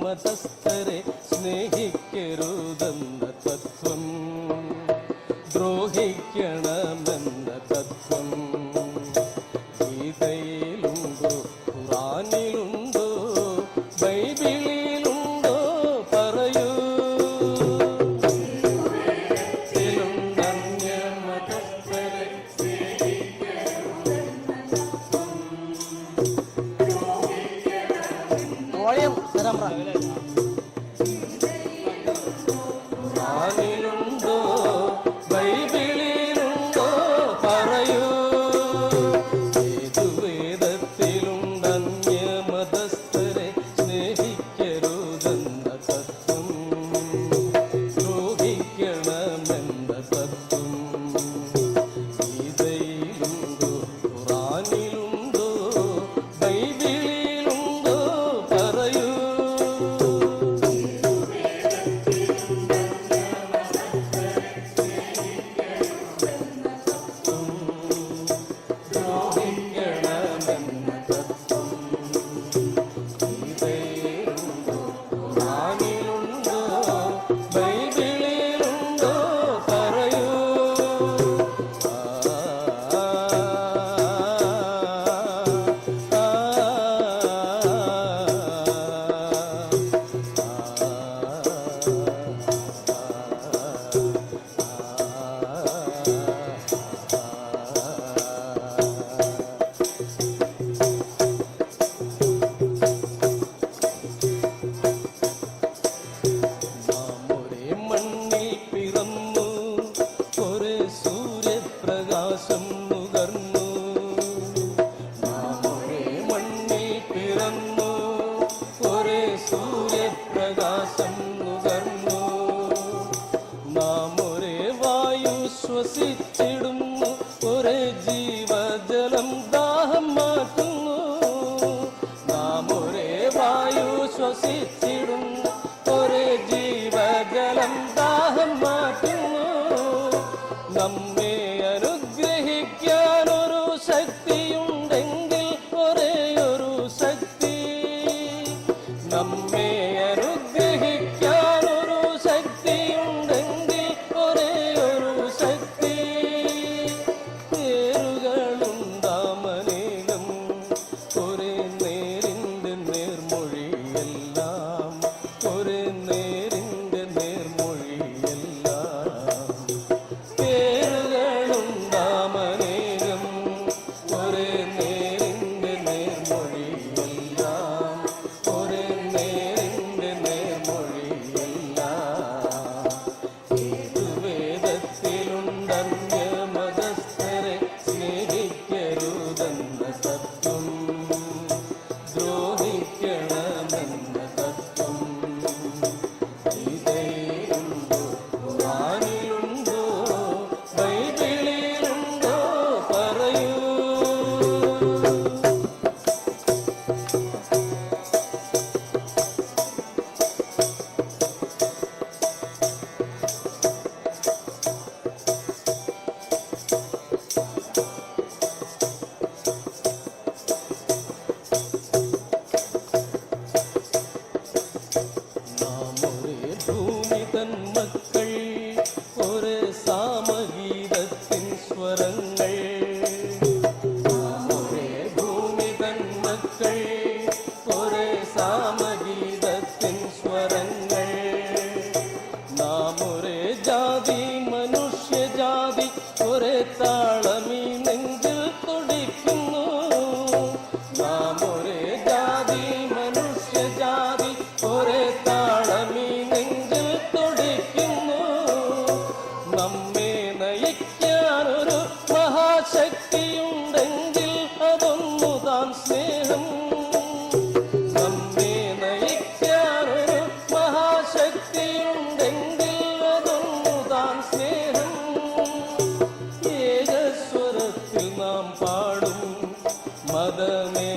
മതസ്ഥരെ സ്നേഹിക്കരുതെന്ന തത്വം, ദ്രോഹിക്കണമെന്ന തത്വം ഗീതയിലുണ്ടോ, ഖുറാനിലുണ്ടോ, ബൈബിളിലുണ്ടോ? പറയൂ. മതസ്ഥരെ ഖുറാനിലുണ്ടോ, ബൈബിളിലുണ്ടോ? പറയൂ. ഏതു വേദത്തിലുണ്ട് അന്യമതസ്ഥരെ സ്നേഹിക്കരുതെന്ന തത്വം, ദ്രോഹിക്കണമെന്ന തത്വം ഗീതയിലുണ്ടോ, ഖുറാനിലുണ്ടോ, ബൈബിളിലുണ്ടോ? പറയൂ. സൂര്യപ്രകാശം നുകർന്നു, നാം ഒരേ മണ്ണിൽ പിറന്നു, ഒരേ സൂര്യപ്രകാശം നുകർന്നു, നാം ഒരേ വായു ശ്വസിച്ചിടുന്നു, ഒരേ ജീവജലം ദാഹം മാറ്റുന്നു, നാം ഒരേ വായു ശ്വസിച്ചിടുന്നു, ഒരേ ജീവജലം ദാഹം മാറ്റുന്നു. നമ്മെ അനുഗ്രഹിക്കാനൊരു ശക്തിയുണ്ടെങ്കിൽ ഒരേയൊരു ശക്തി, നമ്മെ അനുഗ്രഹിക്കാനൊരു ശക്തിയുണ്ടെങ്കിൽ ഒരേയൊരു ശക്തി. പേരുകളുണ്ടാമനേകം, ഒരേ നേരിൻ്റെ നേർമൊഴിയെല്ലാം, ഒരേ നേരിൻ്റെ നേർമൊഴിയെല്ലാം. പേരുകളുണ്ടാമനേകം, ഒരേ നേരിൻ്റെ നേർമൊഴിയെല്ലാം, ഒരേ നേരിൻ്റെ നേർമൊഴിയെല്ലാം. ഏതു വേദത്തിലുണ്ട് അന്യമതസ്ഥരെ സ്നേഹിക്കരുതെന്ന തത്വം, ദ്രോഹിക്കണമെന്ന തത്വം ഗീതയിലുണ്ടോ, ഖുറാനിലുണ്ടോ, ബൈബിളിലുണ്ടോ? പറയൂ. നാം ഒരേ ഭൂമി തൻ മക്കൾ, ഒരേ സാമഗീതത്തിൻ സ്വരങ്ങൾ, നാം ഒരേ ഭൂമി തൻ മക്കൾ, ഒരേ സാമഗീതത്തിൻ സ്വരങ്ങൾ, നാം ഒരേ ജാതി മനുഷ്യജാതി, ഒരേ താളമീ നെഞ്ചിൽ തുടിക്കുന്നു, നാം ഒരേ ജാതി മനുഷ്യജാതി, ഒരേ താളമീ നെഞ്ചിൽ തുടിക്കുന്നു. നമ്മെ നയിക്കാനൊരു മഹാശക്തിയുണ്ടെങ്കിൽ അതൊന്നു താൻ സ്നേഹം, നമ്മെ നയിക്കാനൊരു മഹാശക്തിയുണ്ടെങ്കിൽ അതൊന്നു താൻ സ്നേഹം. ഏകസ്വരത്തിൽ നാം നാദമേ